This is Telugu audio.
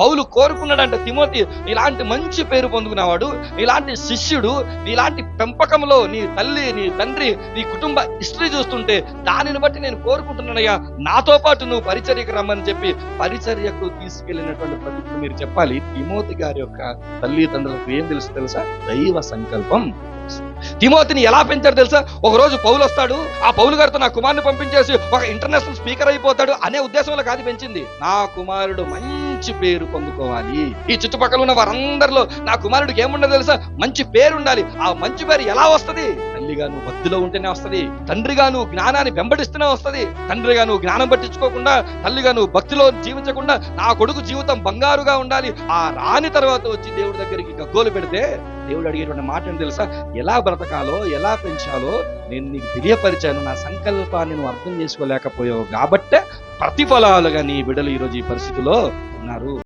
పౌలు కోరుకున్నాడంట, తిమోతి ఇలాంటి మంచి పేరు పొందుకున్నవాడు, ఇలాంటి శిష్యుడు, ఇలాంటి పెంపకంలో నీ తల్లి, నీ తండ్రి, నీ కుటుంబ హిస్టరీ చూస్తుంటే దానిని బట్టి నేను కోరుకుంటున్నానయ్యా, నాతో పాటు నువ్వు పరిచర్యకు రమ్మని చెప్పి పరిచర్యకు తీసుకెళ్లినటువంటి ప్రతిజ్ఞ మీరు చెప్పాలి. తిమోతి గారి యొక్క తల్లిదండ్రులకు ఏం తెలుసా? దైవ సంకల్పం. తిమోతిని ఎలా పెంచారు తెలుసా? ఒక రోజు పౌలు వస్తాడు, ఆ పౌలు గారితో నా కుమారుని పంపించేసి ఒక ఇంటర్నేషనల్ స్పీకర్ అయిపోతాడు అనే ఉద్దేశంలో కాదు పెంచింది. నా కుమారుడు మంచి పేరు పొందుకోవాలి, ఈ చుట్టుపక్కల ఉన్న వారందరిలో నా కుమారుడికి ఏముండదు తెలుసా? మంచి పేరు ఉండాలి. ఆ మంచి పేరు ఎలా వస్తది? తల్లిగా నువ్వు భక్తిలో ఉంటేనే వస్తది, తండ్రిగా నువ్వు జ్ఞానాన్ని వెంబడిస్తూనే వస్తది. తండ్రిగా నువ్వు జ్ఞానం పట్టించుకోకుండా, తల్లిగా నువ్వు భక్తిలో జీవించకుండా, నా కొడుకు జీవితం బంగారుగా ఉండాలి, ఆ రాని తర్వాత వచ్చి దేవుడి దగ్గరికి గగ్గోలు పెడితే దేవుడు అడిగేటువంటి మాట ఏంటి తెలుసా? ఎలా బ్రతకాలో, ఎలా పెంచాలో నేను నీకు తెలియపరిచాను. నా సంకల్పాన్ని నువ్వు అర్థం చేసుకోలేకపోయావు కాబట్టే ప్రతిఫలాలుగా నీ బిడ్డలు ఈరోజు ఈ పరిస్థితిలో ఉన్నారు.